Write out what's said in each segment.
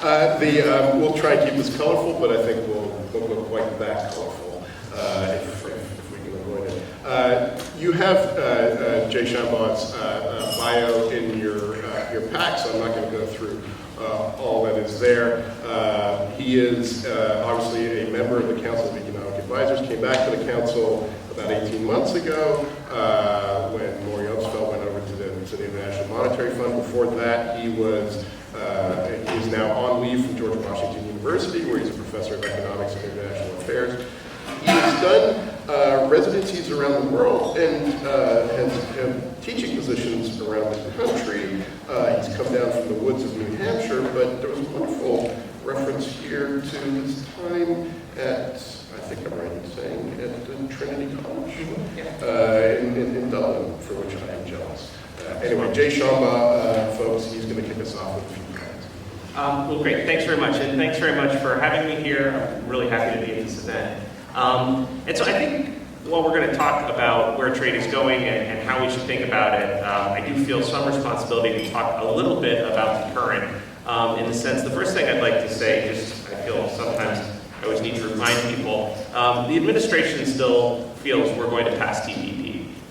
We'll try and keep this colorful, but I think we'll go quite that colorful if we can avoid it. You have Jay Shambaugh's bio in your pack, so I'm not going to go through all that is there. He is obviously a member of the Council of Economic Advisors, came back to the Council about 18 months ago when Maury Obstfeld went over to the International Monetary Fund. Before that, he is now on leave from George Washington University, where he's a professor of economics and international affairs. He has done residencies around the world and has teaching positions around the country. He's come down from the woods of New Hampshire, but there was a wonderful reference here to his time at, I think I'm right in saying, at Trinity College in Dublin, for which I am jealous. Anyway, Jay Shambaugh, folks, he's going to kick us off with a few comments. Well, great. Thanks very much. And thanks very much for having me here. I'm really happy to be at this event. And so I think while we're going to talk about where trade is going and how we should think about it, I do feel some responsibility to talk a little bit about the current, in the sense, the first thing I'd like to say, just I feel sometimes I always need to remind people, the administration still feels we're going to pass TPP.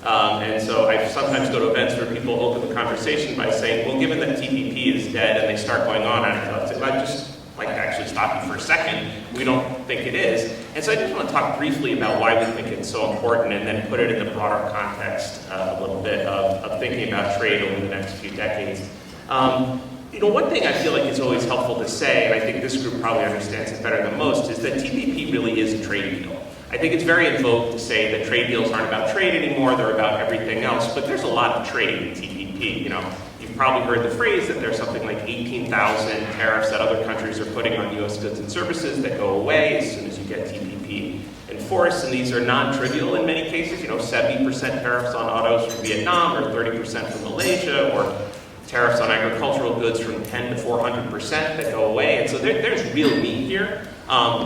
And so I sometimes go to events where people open the conversation by saying, well, given that TPP is dead, and they start going on, and I'd just like to actually stop you for a second. We don't think it is. And so I just want to talk briefly about why we think it's so important, and then put it in the broader context a little bit of thinking about trade over the next few decades. One thing I feel like is always helpful to say, and I think this group probably understands it better than most, is that TPP really is a trade deal. I think it's very in vogue to say that trade deals aren't about trade anymore, they're about everything else, but there's a lot of trade in TPP. You've probably heard the phrase that there's something like 18,000 tariffs that other countries are putting on U.S. goods and services that go away as soon as you get TPP enforced, and these are non-trivial in many cases. 70% tariffs on autos from Vietnam, or 30% from Malaysia, or tariffs on agricultural goods from 10 to 400% that go away. And so there's real meat here,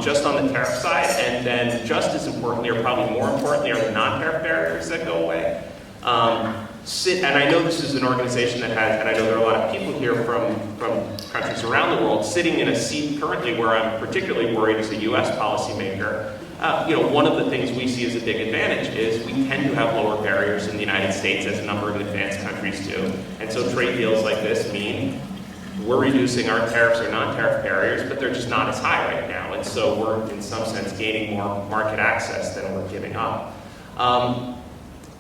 just on the tariff side, and then just as importantly, or probably more importantly, are the non-tariff barriers that go away. And I know this is an organization that has, and I know there are a lot of people here from countries around the world sitting in a seat currently where I'm particularly worried as a U.S. policymaker. One of the things we see as a big advantage is we tend to have lower barriers in the United States, as a number of advanced countries do. And so trade deals like this mean we're reducing our tariffs or non-tariff barriers, but they're just not as high right now. And so we're, in some sense, gaining more market access than we're giving up.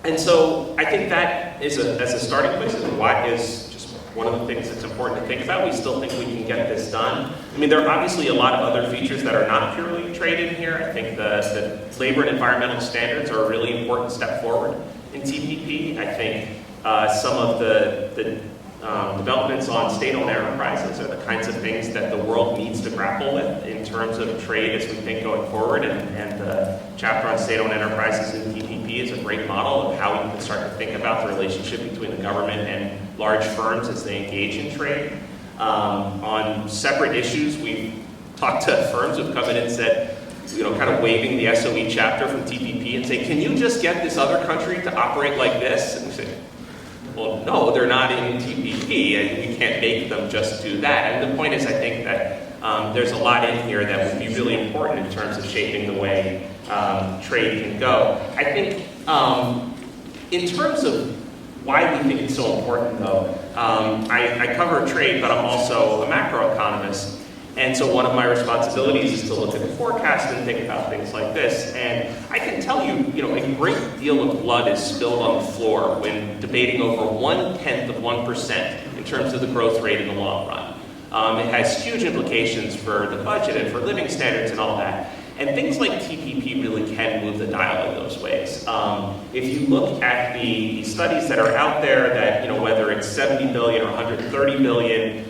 And so I think that is as a starting place, is just one of the things that's important to think about. We still think we can get this done. I mean, there are obviously a lot of other features that are not purely trade in here. I think the labor and environmental standards are a really important step forward in TPP. I think some of the developments on state-owned enterprises are the kinds of things that the world needs to grapple with in terms of trade as we think going forward, and the chapter on state-owned enterprises in TPP is a great model of how you can start to think about the relationship between the government and large firms as they engage in trade. On separate issues, we've talked to firms who've come in and said, kind of waving the SOE chapter from TPP and say, can you just get this other country to operate like this? And we say, well, no, they're not in TPP, and we can't make them just do that. And the point is, I think that there's a lot in here that would be really important in terms of shaping the way trade can go. I think in terms of why we think it's so important, though, I cover trade, but I'm also a macroeconomist. And so one of my responsibilities is to look at the forecast and think about things like this. And I can tell you, a great deal of blood is spilled on the floor when debating over 0.1% in terms of the growth rate in the long run. It has huge implications for the budget and for living standards and all that. And things like TPP really can move the dial in those ways. If you look at the studies that are out there that, whether it's 70 billion or 130 billion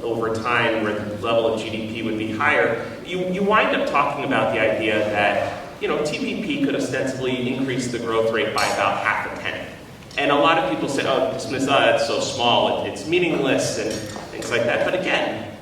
over time where the level of GDP would be higher, you wind up talking about the idea that, TPP could ostensibly increase the growth rate by about 0.5%. And a lot of people say, oh, dismiss that, it's so small, it's meaningless and things like that. But again,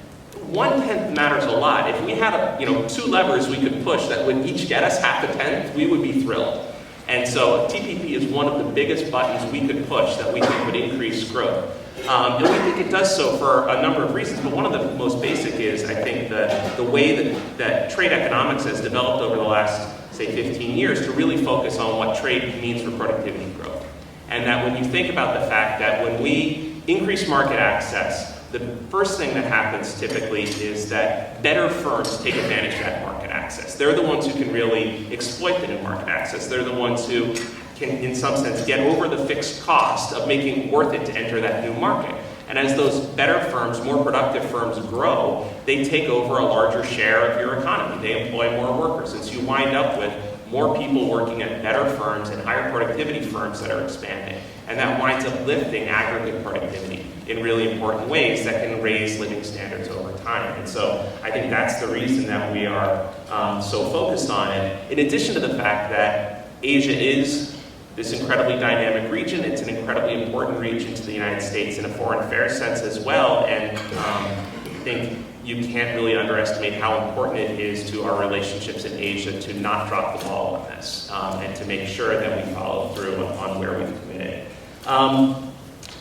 0.1 matters a lot. If we had two levers we could push that would each get us 0.5%, we would be thrilled. And so TPP is one of the biggest buttons we could push that we think would increase growth. And we think it does so for a number of reasons, but one of the most basic I think the way that trade economics has developed over the last, say, 15 years to really focus on what trade means for productivity growth. And that when you think about the fact that when we increase market access, the first thing that happens typically is that better firms take advantage of that market access. They're the ones who can really exploit the new market access. They're the ones who can, in some sense, get over the fixed cost of making it worth it to enter that new market. And as those better firms, more productive firms grow, they take over a larger share of your economy. They employ more workers. And so you wind up with more people working at better firms and higher productivity firms that are expanding. And that winds up lifting aggregate productivity in really important ways that can raise living standards over time. And so I think that's the reason that we are so focused on it. In addition to the fact that Asia is this incredibly dynamic region, it's an incredibly important region to the United States in a foreign affairs sense as well. And I think you can't really underestimate how important it is to our relationships in Asia to not drop the ball on this and to make sure that we follow through on where we've committed.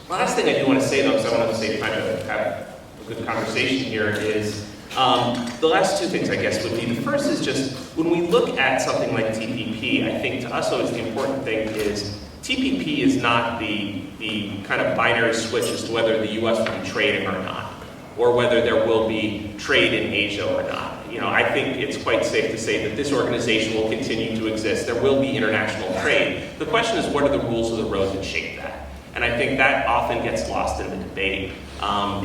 Last thing I do want to say, though, because I want to save time to have a good conversation here, is the last two things, I guess, would be the first is just when we look at something like TPP, I think to us always the important thing is TPP is not the kind of binary switch as to whether the U.S. will be trading or not, or whether there will be trade in Asia or not. You know, I think it's quite safe to say that this organization will continue to exist. There will be international trade. The question is, what are the rules of the road that shape that? And I think that often gets lost in the debate,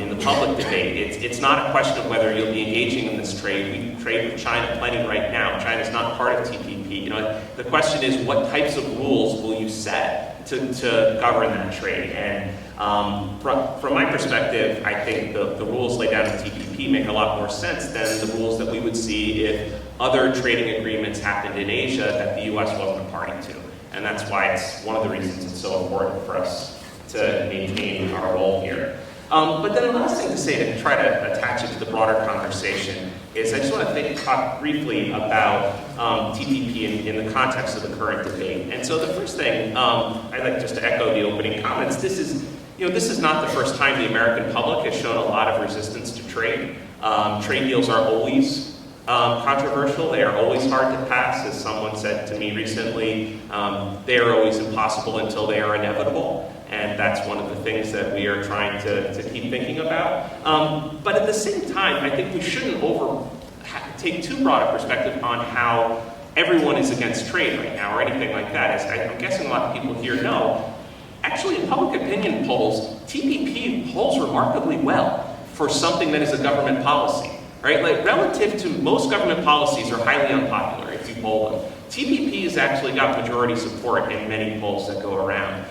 in the public debate. It's not a question of whether you'll be engaging in this trade. We trade with China plenty right now. China's not part of TPP. You know, the question is, what types of rules will you set to govern that trade? And from my perspective, I think the rules laid out in TPP make a lot more sense than the rules that we would see if other trading agreements happened in Asia that the U.S. wasn't a party to. And that's why it's one of the reasons it's so important for us to maintain our role here. But then the last thing to say to try to attach it to the broader conversation is I just want to talk briefly about TPP in the context of the current debate. And so the first thing, I'd like just to echo the opening comments. This is not the first time the American public has shown a lot of resistance to trade. Trade deals are always controversial. They are always hard to pass. As someone said to me recently, they are always impossible until they are inevitable. And that's one of the things that we are trying to keep thinking about. But at the same time, I think we shouldn't take too broad a perspective on how everyone is against trade right now or anything like that. As I'm guessing a lot of people here know, actually in public opinion polls, TPP polls remarkably well for something that is a government policy. Right? Like relative to most government policies are highly unpopular if you poll them. TPP has actually got majority support in many polls that go around.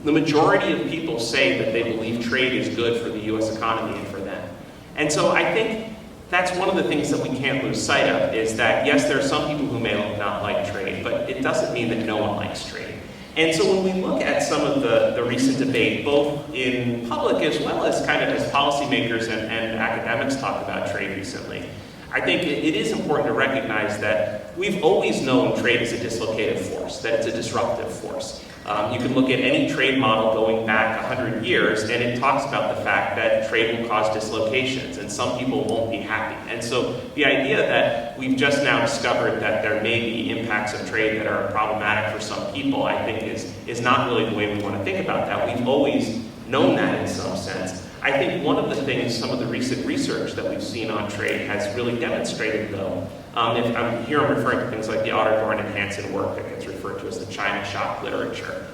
The majority of people say that they believe trade is good for the U.S. economy and for them. And so I think that's one of the things that we can't lose sight of is that, yes, there are some people who may not like trade, but it doesn't mean that no one likes trade. And so when we look at some of the recent debate, both in public as well as kind of as policymakers and academics talk about trade recently, I think it is important to recognize that we've always known trade as a dislocative force, that it's a disruptive force. You can look at any trade model going back 100 years, and it talks about the fact that trade will cause dislocations, and some people won't be happy. And so the idea that we've just now discovered that there may be impacts of trade that are problematic for some people, I think is not really the way we want to think about that. We've always known that in some sense. I think one of the things, some of the recent research that we've seen on trade has really demonstrated, though, if I'm referring to things like the Otterthorn and Hansen work that gets referred to as the China shock literature,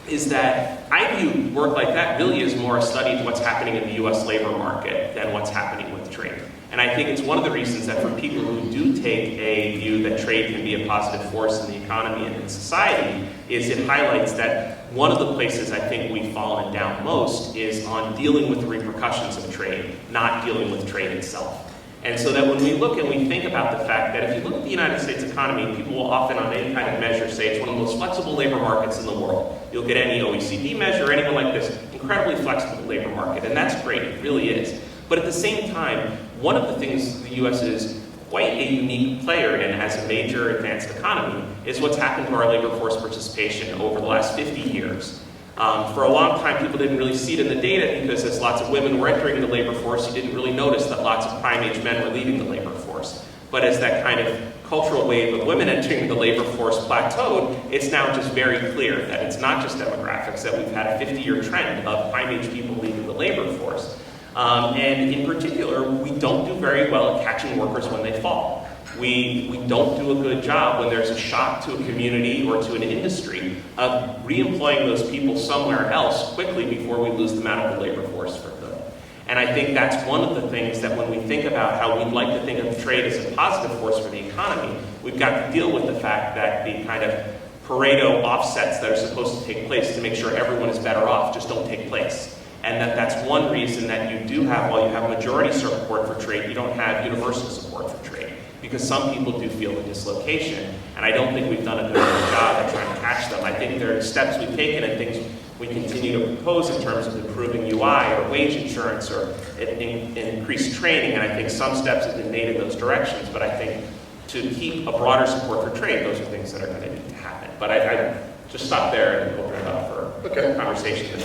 is that I view work like that really is more a study of what's happening in the U.S. labor market than what's happening with trade. And I think it's one of the reasons that for people who do take a view that trade can be a positive force in the economy and in society, is it highlights that one of the places I think we've fallen down most is on dealing with the repercussions of trade, not dealing with trade itself. And so that when we look and we think about the fact that if you look at the United States economy, people will often on any kind of measure say it's one of the most flexible labor markets in the world. You'll get any OECD measure, anyone like this, incredibly flexible labor market, and that's great, it really is. But at the same time, one of the things the U.S. is quite a unique player in as a major advanced economy is what's happened to our labor force participation over the last 50 years. For a long time, people didn't really see it in the data because as lots of women were entering the labor force, you didn't really notice that lots of prime-age men were leaving the labor force. But as that kind of cultural wave of women entering the labor force plateaued, it's now just very clear that it's not just demographics, that we've had a 50-year trend of prime-age people leaving the labor force. And in particular, we don't do very well at catching workers when they fall. We don't do a good job when there's a shock to a community or to an industry of re-employing those people somewhere else quickly before we lose them out of the labor force for good. And I think that's one of the things that when we think about how we'd like to think of trade as a positive force for the economy, we've got to deal with the fact that the kind of Pareto offsets that are supposed to take place to make sure everyone is better off just don't take place. And that's one reason that you do have, while you have majority support for trade, you don't have universal support for trade. Because some people do feel the dislocation, and I don't think we've done a good enough job at trying to catch them. I think there are steps we've taken and things we continue to propose in terms of improving UI or wage insurance or increased training, and I think some steps have been made in those directions, but I think to keep a broader support for trade, those are things that are going to need to happen. But I just stop there and open it up for conversation.